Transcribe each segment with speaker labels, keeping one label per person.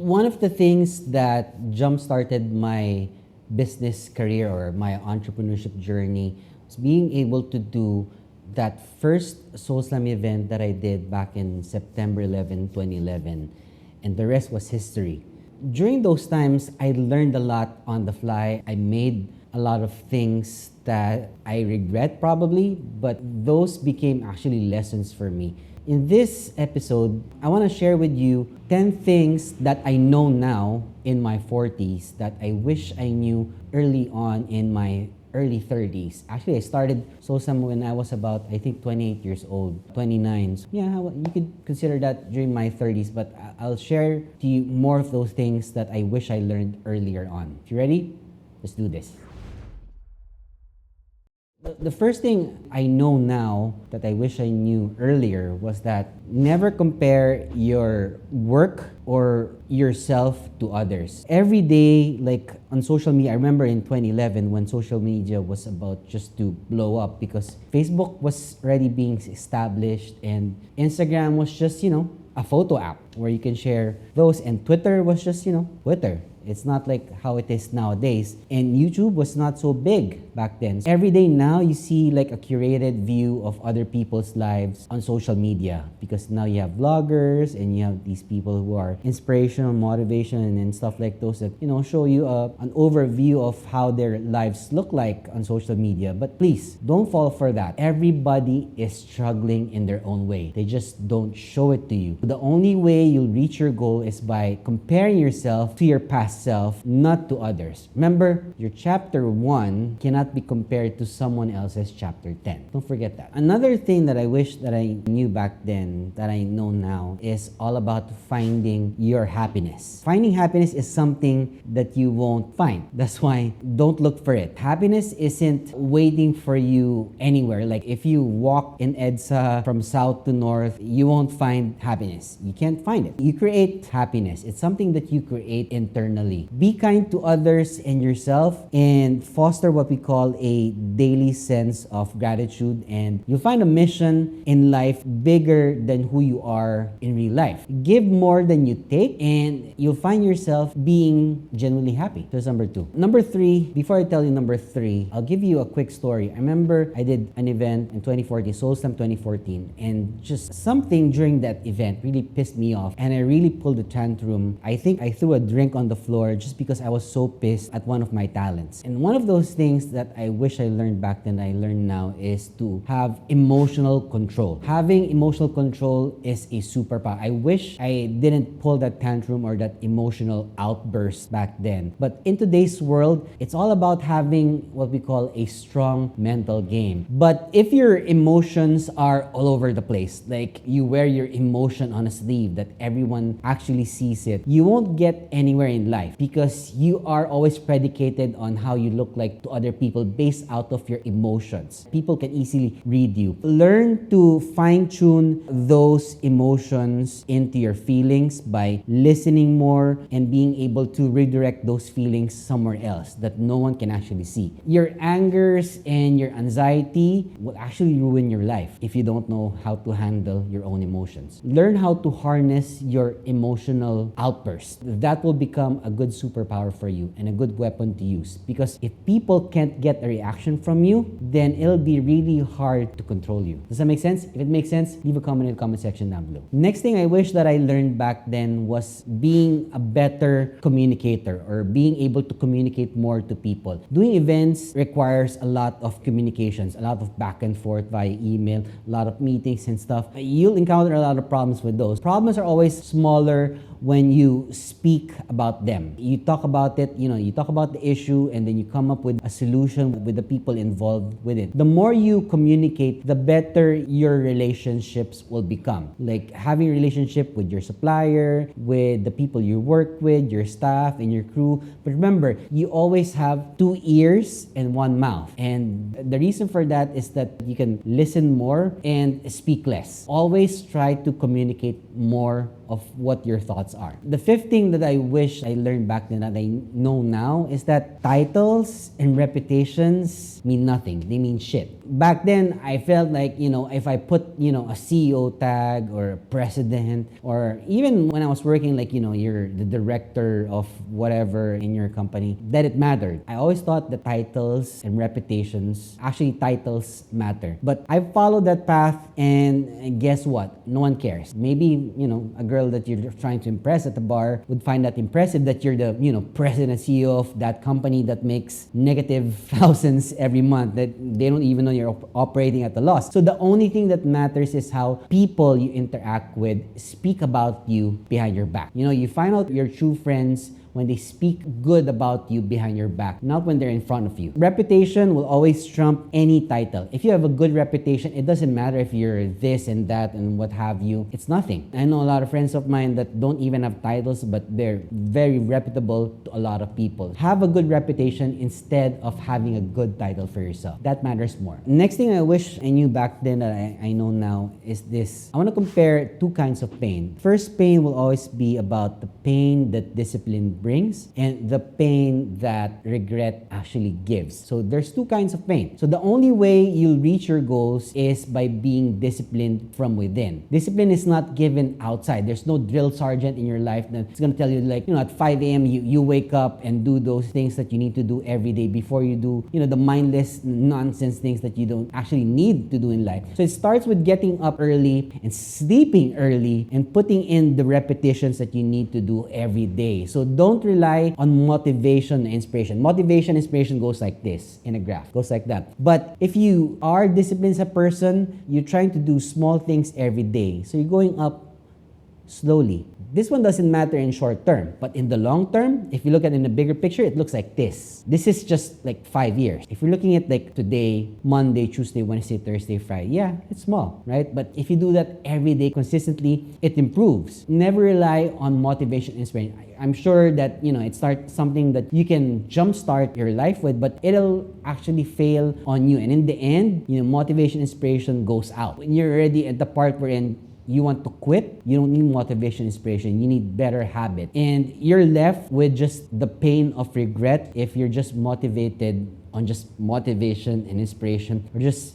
Speaker 1: One of the things that jump-started my business career or my entrepreneurship journey was being able to do that first Soul Slam event that I did back in September 2011, and the rest was history. During those times, I learned a lot on the fly. I made a lot of things that I regret probably, but those became actually lessons for me. In this episode, I want to share with you 10 things that I know now in my 40s that I wish I knew early on in my early 30s. Actually, I started SOSAM when I was about, I think, 28 years old, 29. So yeah, you could consider that during my 30s, but I'll share to you more of those things that I wish I learned earlier on. If you ready? Let's do this. The first thing I know now that I wish I knew earlier was that never compare your work or yourself to others. Every day, like on social media, I remember in 2011 when social media was about just to blow up because Facebook was already being established and Instagram was just, a photo app where you can share those, and Twitter was just, Twitter. It's not like how it is nowadays. And YouTube was not so big back then. Every day now, you see like a curated view of other people's lives on social media because now you have vloggers and you have these people who are inspirational, motivation, and stuff like those that, show you an overview of how their lives look like on social media. But please, don't fall for that. Everybody is struggling in their own way. They just don't show it to you. The only way you'll reach your goal is by comparing yourself to your past self, not to others. Remember, your chapter 1 cannot be compared to someone else's chapter 10. Don't forget that. Another thing that I wish that I knew back then that I know now is all about finding your happiness. Finding happiness is something that you won't find. That's why don't look for it. Happiness isn't waiting for you anywhere. Like if you walk in EDSA from south to north, you won't find happiness. You can't find it. You create happiness. It's something that you create internally. Be kind to others and yourself and foster what we call a daily sense of gratitude, and you'll find a mission in life bigger than who you are in real life. Give more than you take and you'll find yourself being genuinely happy. That's number 2. Number 3, before I tell you number 3, I'll give you a quick story. I remember I did an event in 2014, Soul Slam 2014, and just something during that event really pissed me off and I really pulled a tantrum. I think I threw a drink on the floor just because I was so pissed at one of my talents. And one of those things that I wish I learned back then, I learned now, is to have emotional control. Having emotional control is a superpower. I wish I didn't pull that tantrum or that emotional outburst back then. But in today's world, it's all about having what we call a strong mental game. But if your emotions are all over the place, like you wear your emotion on a sleeve that everyone actually sees it, you won't get anywhere in life because you are always predicated on how you look like to other people based out of your emotions. People can easily read you. Learn to fine-tune those emotions into your feelings by listening more and being able to redirect those feelings somewhere else that no one can actually see. Your angers and your anxiety will actually ruin your life if you don't know how to handle your own emotions. Learn how to harness your emotional outbursts. That will become a good superpower for you and a good weapon to use, because if people can't get a reaction from you, then it'll be really hard to control you. Does that make sense? If it makes sense, leave a comment in the comment section down below. Next thing I wish that I learned back then was being a better communicator or being able to communicate more to people. Doing events requires a lot of communications, a lot of back and forth via email, a lot of meetings and stuff. You'll encounter a lot of problems with those. Problems are always smaller when you speak about them. You talk about it, you talk about the issue and then you come up with a solution with the people involved with it. The more you communicate, the better your relationships will become. Like having a relationship with your supplier, with the people you work with, your staff and your crew. But remember, you always have 2 ears and 1 mouth. And the reason for that is that you can listen more and speak less. Always try to communicate more of what your thoughts are. The fifth thing that I wish I learned back then that I know now is that titles and reputations mean nothing. They mean shit. Back then, I felt like, if I put, a CEO tag or a president, or even when I was working, like, you're the director of whatever in your company, that it mattered. I always thought that titles and reputations, actually titles matter. But I followed that path, and guess what? No one cares. Maybe, a girl that you're trying to impress at the bar would find that impressive that you're the, president and CEO of that company that makes negative thousands every month, that they don't even know you're operating at a loss. So the only thing that matters is how people you interact with speak about you behind your back. You find out your true friends when they speak good about you behind your back, not when they're in front of you. Reputation will always trump any title. If you have a good reputation, it doesn't matter if you're this and that and what have you. It's nothing. I know a lot of friends of mine that don't even have titles, but they're very reputable to a lot of people. Have a good reputation instead of having a good title for yourself. That matters more. Next thing I wish I knew back then that I know now is this. I want to compare two kinds of pain. First pain will always be about the pain that discipline brings and the pain that regret actually gives. So there's two kinds of pain. So the only way you'll reach your goals is by being disciplined from within. Discipline is not given outside. There's no drill sergeant in your life that's going to tell you, like, at 5 a.m. you wake up and do those things that you need to do every day before you do, the mindless nonsense things that you don't actually need to do in life. So it starts with getting up early and sleeping early and putting in the repetitions that you need to do every day. So don't rely on motivation and inspiration. Motivation and inspiration goes like this in a graph, goes like that. But if you are disciplined as a person, you're trying to do small things every day. So you're going up slowly. This one doesn't matter in short term, but in the long term, if you look at it in the bigger picture, it looks like this. This is just like 5 years. If you're looking at like today, Monday, Tuesday, Wednesday, Thursday, Friday, yeah, it's small, right? But if you do that every day consistently, it improves. Never rely on motivation and inspiration. I'm sure that, it starts something that you can jumpstart your life with, but it'll actually fail on you. And in the end, motivation, inspiration goes out. When you're already at the part wherein you want to quit, you don't need motivation, inspiration. You need better habit. And you're left with just the pain of regret if you're just motivated on just motivation and inspiration, or just,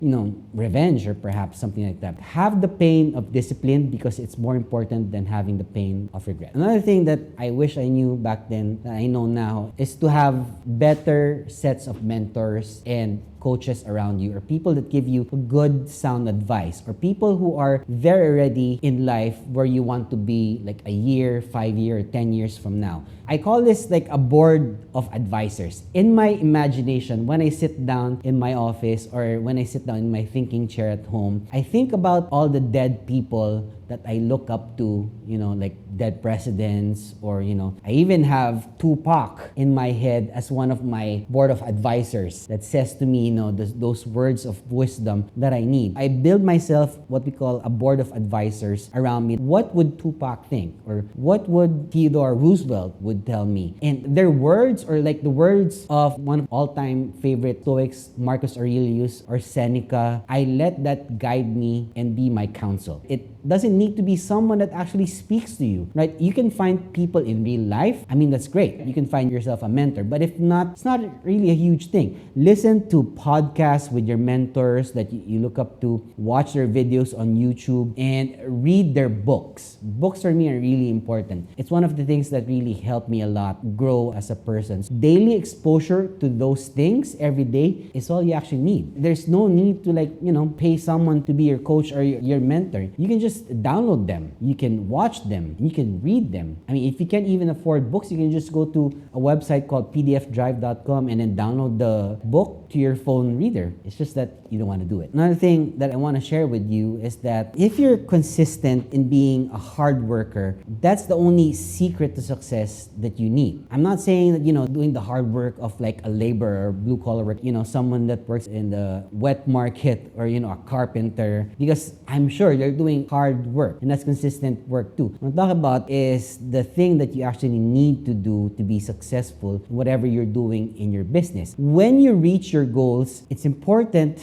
Speaker 1: revenge, or perhaps something like that. Have the pain of discipline because it's more important than having the pain of regret. Another thing that I wish I knew back then that I know now is to have better sets of mentors and coaches around you, or people that give you good sound advice, or people who are there already in life where you want to be like a year, 5 years, 10 years from now. I call this like a board of advisors. In my imagination, when I sit down in my office or when I sit down in my thinking chair at home, I think about all the dead people that I look up to, like dead presidents, or, I even have Tupac in my head as one of my board of advisors that says to me, those words of wisdom that I need. I build myself what we call a board of advisors around me. What would Tupac think? Or what would Theodore Roosevelt would tell me? And their words, or like the words of one of all-time favorite Stoics, Marcus Aurelius or Seneca, I let that guide me and be my counsel. It doesn't need to be someone that actually speaks to you, right? You can find people in real life. I mean, that's great. You can find yourself a mentor, but if not, it's not really a huge thing. Listen to podcasts with your mentors that you look up to, watch their videos on YouTube, and read their books. Books for me are really important. It's one of the things that really helped me a lot grow as a person. Daily exposure to those things every day is all you actually need. There's no need to pay someone to be your coach or your mentor. You can just download them. You can watch them. You can read them. I mean, if you can't even afford books, you can just go to a website called pdfdrive.com and then download the book to your phone reader. It's just that you don't want to do it. Another thing that I want to share with you is that if you're consistent in being a hard worker, that's the only secret to success that you need. I'm not saying that, doing the hard work of like a laborer or blue collar work, someone that works in the wet market or, a carpenter, because I'm sure they're doing hard work work, and that's consistent work too. What I'm talking about is the thing that you actually need to do to be successful in whatever you're doing in your business. When you reach your goals, it's important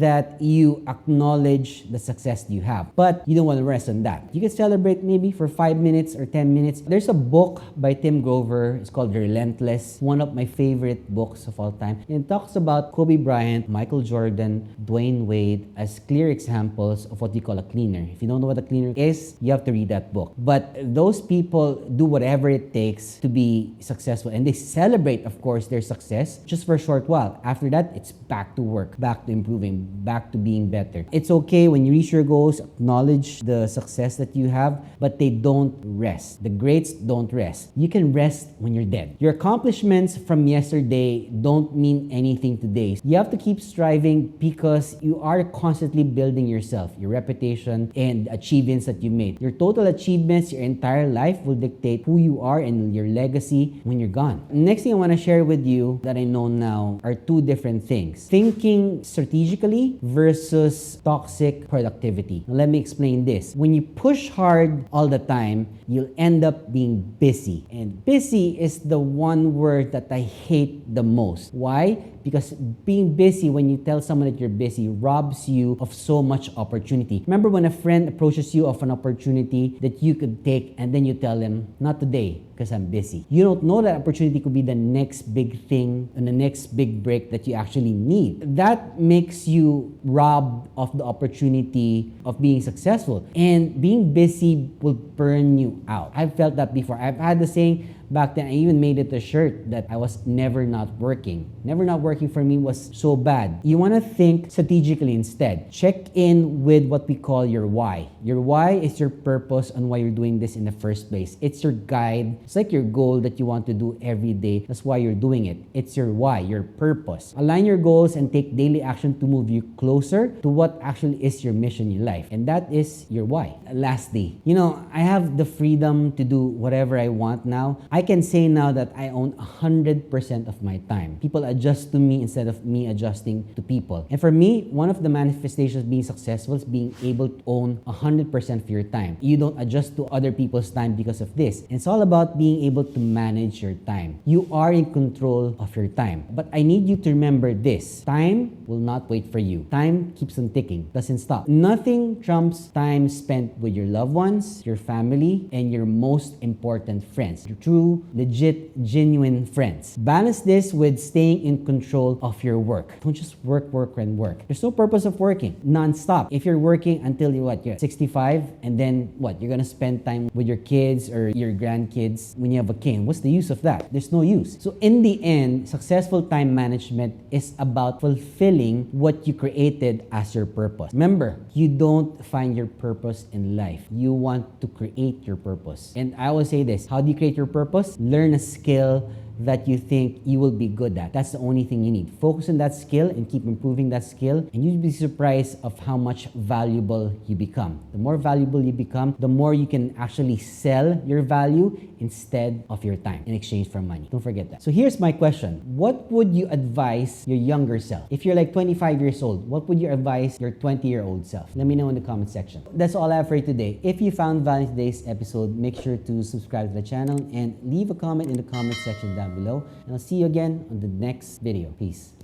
Speaker 1: that you acknowledge the success you have, but you don't want to rest on that. You can celebrate maybe for 5 minutes or 10 minutes. There's a book by Tim Grover. It's called Relentless, one of my favorite books of all time. And it talks about Kobe Bryant, Michael Jordan, Dwayne Wade as clear examples of what you call a cleaner. If you don't know what a cleaner is, you have to read that book. But those people do whatever it takes to be successful, and they celebrate, of course, their success just for a short while. After that, it's back to work, back to improving, back to being better. It's okay when you reach your goals, acknowledge the success that you have, but they don't rest. The greats don't rest. You can rest when you're dead. Your accomplishments from yesterday don't mean anything today. You have to keep striving because you are constantly building yourself, your reputation, and achievements that you made. Your total achievements, your entire life will dictate who you are and your legacy when you're gone. Next thing I want to share with you that I know now are two different things. Thinking strategically versus toxic productivity. Now, let me explain this. When you push hard all the time, you'll end up being busy. And busy is the one word that I hate the most. Why? Because being busy, when you tell someone that you're busy, robs you of so much opportunity. Remember when a friend approaches you of an opportunity that you could take and then you tell them, not today, because I'm busy. You don't know that opportunity could be the next big thing and the next big break that you actually need. That makes you robbed of the opportunity of being successful. And being busy will burn you out. I've felt that before. I've had the saying, back then, I even made it a shirt that I was never not working. Never not working for me was so bad. You want to think strategically instead. Check in with what we call your why. Your why is your purpose on why you're doing this in the first place. It's your guide. It's like your goal that you want to do every day. That's why you're doing it. It's your why, your purpose. Align your goals and take daily action to move you closer to what actually is your mission in life. And that is your why. Lastly, I have the freedom to do whatever I want now. I can say now that I own 100% of my time. People adjust to me instead of me adjusting to people. And for me, one of the manifestations of being successful is being able to own 100% of your time. You don't adjust to other people's time because of this. And it's all about being able to manage your time. You are in control of your time. But I need you to remember this. Time will not wait for you. Time keeps on ticking, doesn't stop. Nothing trumps time spent with your loved ones, your family, and your most important friends. Your true, legit, genuine friends. Balance this with staying in control of your work. Don't just work. There's no purpose of working non-stop. If you're working until you're 65, and then you're gonna spend time with your kids or your grandkids when you have a kid. What's the use of that? There's no use. So in the end, successful time management is about fulfilling what you created as your purpose. Remember, you don't find your purpose in life. You want to create your purpose. And I always say this, how do you create your purpose? Learn a skill that you think you will be good at. That's the only thing you need. Focus on that skill and keep improving that skill, and you'll be surprised of how much valuable you become. The more valuable you become, the more you can actually sell your value instead of your time in exchange for money. Don't forget that. So here's my question. What would you advise your younger self? If you're like 25 years old, what would you advise your 20-year-old self? Let me know in the comment section. That's all I have for you today. If you found value in today's episode, make sure to subscribe to the channel and leave a comment in the comment section down below. And I'll see you again on the next video. Peace.